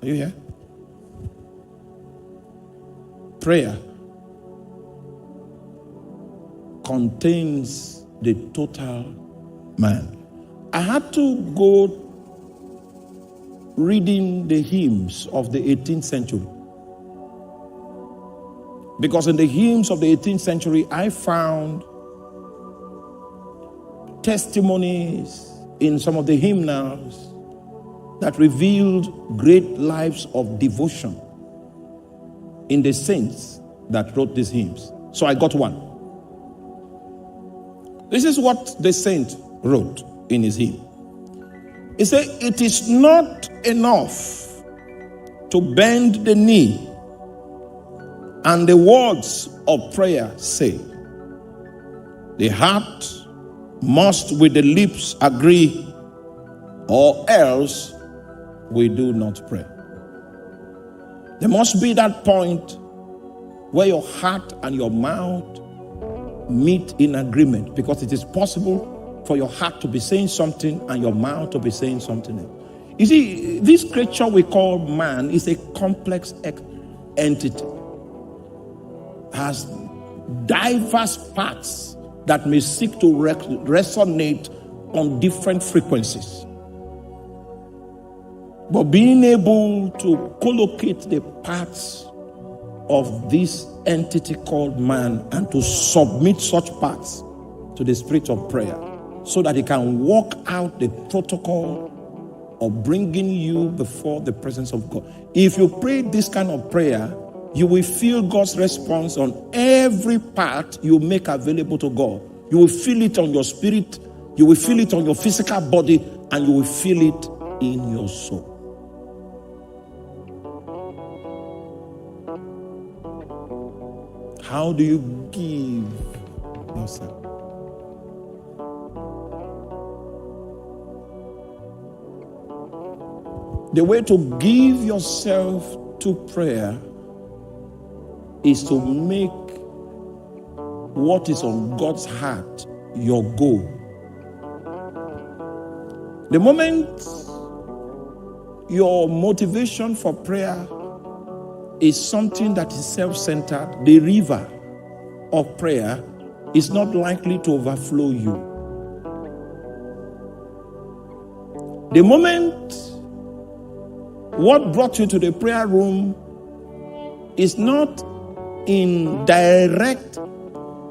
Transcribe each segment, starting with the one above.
Are you here? Prayer contains the total man. I had to go reading the hymns of the 18th century. Because in the hymns of the 18th century, I found testimonies in some of the hymnals that revealed great lives of devotion in the saints that wrote these hymns. So I got one. This is what the saint wrote in his hymn. He said, "It is not enough to bend the knee and the words of prayer say. The heart must with the lips agree, or else we do not pray." There must be that point where your heart and your mouth meet in agreement, because it is possible for your heart to be saying something and your mouth to be saying something else. You see, this creature we call man is a complex entity. Has diverse parts that may seek to resonate on different frequencies. But being able to collocate the parts of this entity called man and to submit such parts to the spirit of prayer so that it can walk out the protocol of bringing you before the presence of God. If you pray this kind of prayer, you will feel God's response on every part you make available to God. You will feel it on your spirit, you will feel it on your physical body, and you will feel it in your soul. How do you give yourself? The way to give yourself to prayer is to make what is on God's heart your goal. The moment your motivation for prayer is something that is self-centered, the river of prayer is not likely to overflow you. The moment what brought you to the prayer room is not in direct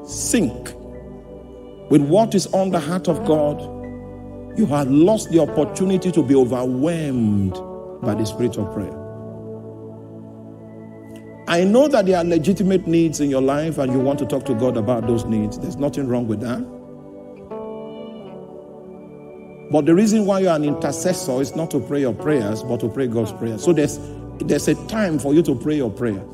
sync with what is on the heart of God, you have lost the opportunity to be overwhelmed by the spirit of prayer. I know that there are legitimate needs in your life and you want to talk to God about those needs. There's nothing wrong with that. But the reason why you're an intercessor is not to pray your prayers, but to pray God's prayers. So there's a time for you to pray your prayers.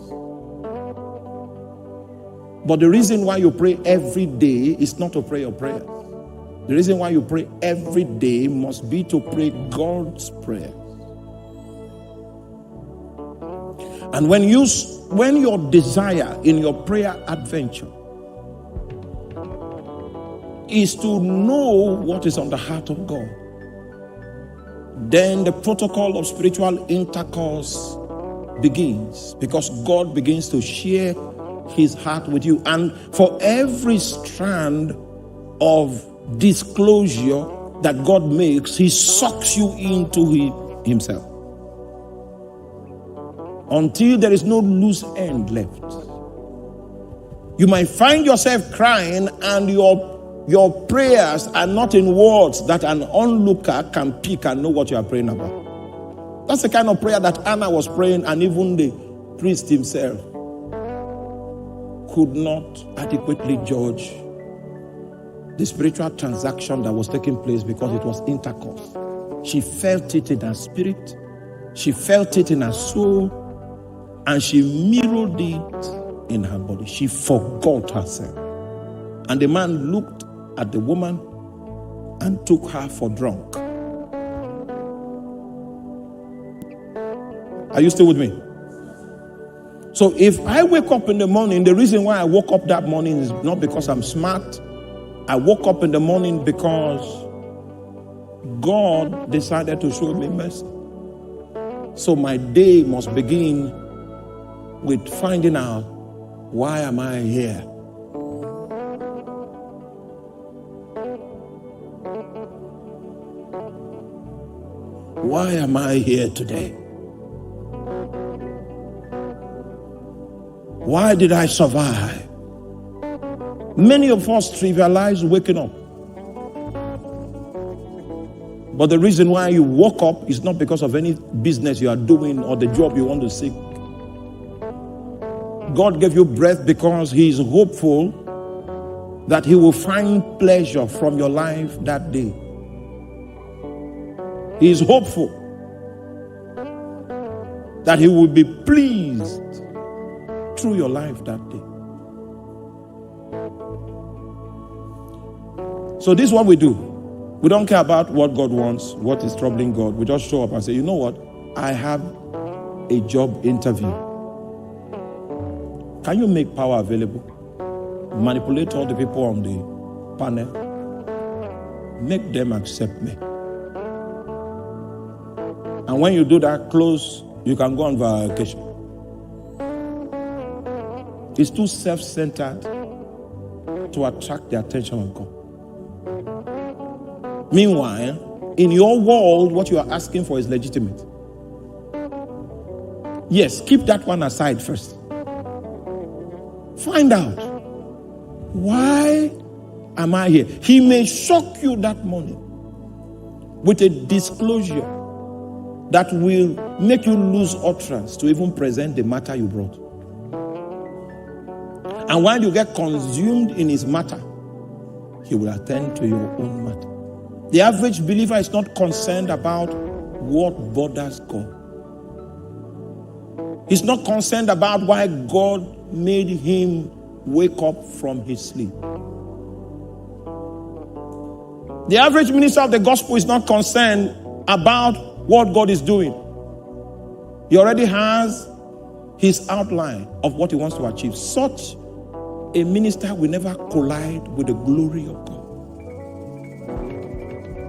But the reason why you pray every day is not to pray your prayers. The reason why you pray every day must be to pray God's prayers. And when your desire in your prayer adventure is to know what is on the heart of God, then the protocol of spiritual intercourse begins, because God begins to share his heart with you. And for every strand of disclosure that God makes, he sucks you into himself until there is no loose end left. You might find yourself crying and your prayers are not in words that an onlooker can pick and know what you are praying about. That's the kind of prayer that Anna was praying, and even the priest himself could not adequately judge the spiritual transaction that was taking place, because it was intercourse. She felt it in her spirit, she felt it in her soul, and she mirrored it in her body. She forgot herself. And the man looked at the woman and took her for drunk. Are you still with me? So if I wake up in the morning, the reason why I woke up that morning is not because I'm smart. I woke up in the morning because God decided to show me mercy. So my day must begin with finding out, why am I here? Why am I here today? Why did I survive? Many of us trivialize waking up. But the reason why you woke up is not because of any business you are doing or the job you want to seek. God gave you breath because He is hopeful that He will find pleasure from your life that day. He is hopeful that He will be pleased through your life that day. So this is what we do. We don't care about what God wants, what is troubling God. We just show up and say, you know what? I have a job interview. Can you make power available? Manipulate all the people on the panel. Make them accept me. And when you do that, close, you can go on vacation. It's too self-centered to attract the attention of God. Meanwhile, in your world, what you are asking for is legitimate. Yes, keep that one aside first. Find out, why am I here? He may shock you that morning with a disclosure that will make you lose utterance to even present the matter you brought. And while you get consumed in His matter, He will attend to your own matter. The average believer is not concerned about what bothers God. He's not concerned about why God made him wake up from his sleep. The average minister of the gospel is not concerned about what God is doing. He already has his outline of what he wants to achieve. Such a minister will never collide with the glory of God.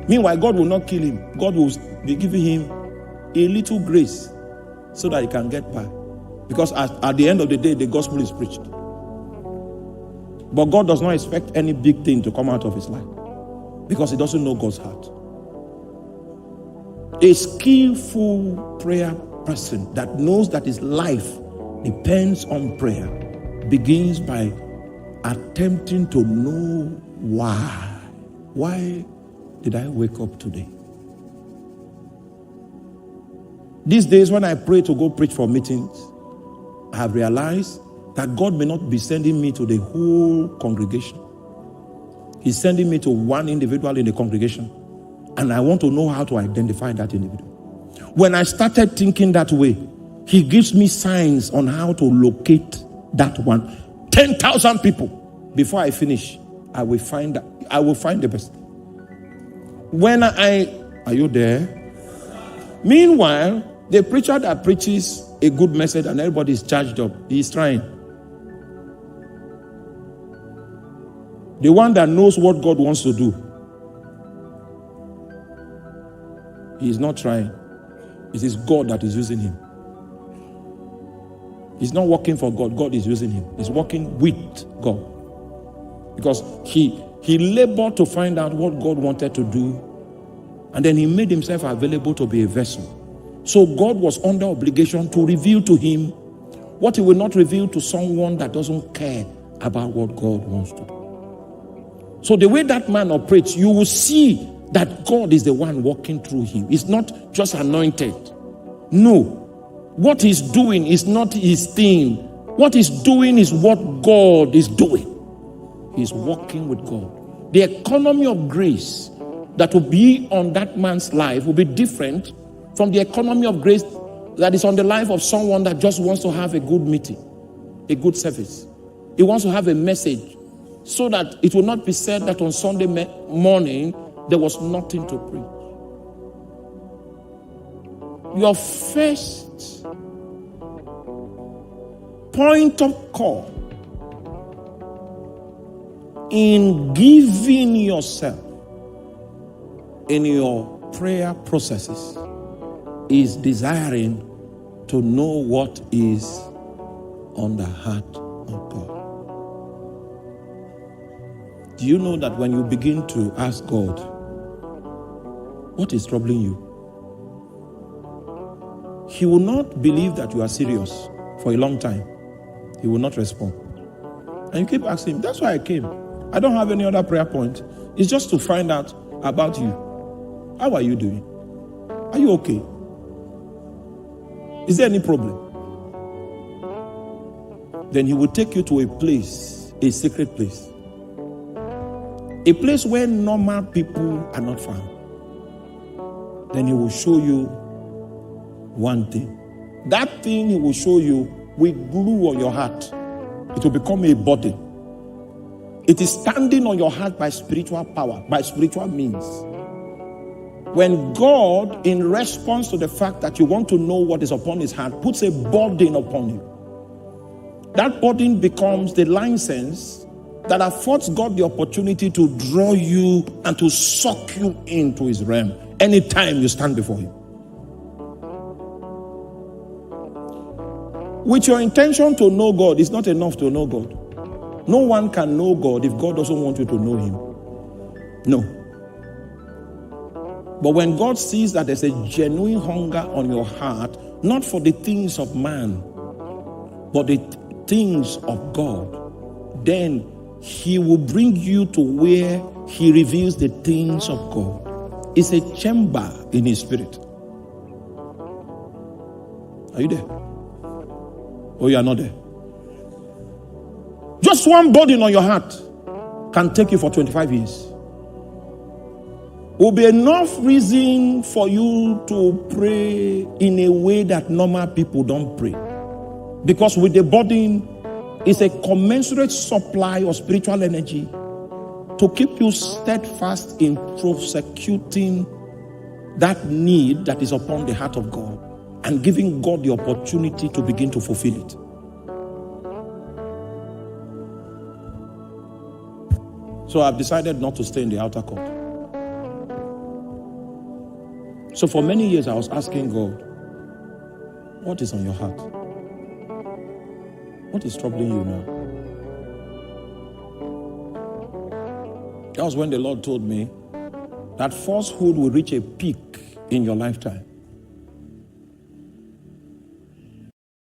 Meanwhile, God will not kill him. God will be giving him a little grace so that he can get by. Because at the end of the day, the gospel is preached. But God does not expect any big thing to come out of his life, because he doesn't know God's heart. A skillful prayer person that knows that his life depends on prayer begins by attempting to know why. Why did I wake up today? These days when I pray to go preach for meetings, I have realized that God may not be sending me to the whole congregation. He's sending me to one individual in the congregation, and I want to know how to identify that individual. When I started thinking that way, he gives me signs on how to locate that one. 10,000 people. Before I finish, I will find the person. Are you there? Meanwhile, the preacher that preaches a good message and everybody is charged up, he is trying. The one that knows what God wants to do, he is not trying. It is God that is using him. He's not working for God. God is using him. He's working with God. Because he labored to find out what God wanted to do, and then he made himself available to be a vessel. So God was under obligation to reveal to him what he will not reveal to someone that doesn't care about what God wants to do. So the way that man operates, you will see that God is the one walking through him. He's not just anointed. No. What he's doing is not his thing. What he's doing is what God is doing. He's walking with God. The economy of grace that will be on that man's life will be different from the economy of grace that is on the life of someone that just wants to have a good meeting, a good service. He wants to have a message so that it will not be said that on Sunday morning there was nothing to preach. Your first point of call in giving yourself in your prayer processes is desiring to know what is on the heart of God. Do you know that when you begin to ask God, what is troubling you? He will not believe that you are serious for a long time. He will not respond. And you keep asking him. That's why I came. I don't have any other prayer point. It's just to find out about you. How are you doing? Are you okay? Is there any problem? Then he will take you to a place, a sacred place. A place where normal people are not found. Then he will show you one thing. That thing he will show you will glue on your heart. It will become a body. It is standing on your heart by spiritual power, by spiritual means. When God, in response to the fact that you want to know what is upon his heart, puts a burden upon you, that burden becomes the license that affords God the opportunity to draw you and to suck you into his realm anytime you stand before him. With your intention to know God, it's not enough to know God. No one can know God if God doesn't want you to know him. No. But when God sees that there's a genuine hunger on your heart, not for the things of man, but the things of God, then he will bring you to where he reveals the things of God. It's a chamber in his spirit. Are you there? Oh, you are not there. Just one burden on your heart can take you for 25 years. Will be enough reason for you to pray in a way that normal people don't pray. Because with the burden is a commensurate supply of spiritual energy to keep you steadfast in prosecuting that need that is upon the heart of God and giving God the opportunity to begin to fulfill it. So I've decided not to stay in the outer court. So for many years I was asking God, what is on your heart? What is troubling you now? That was when the Lord told me that falsehood will reach a peak in your lifetime.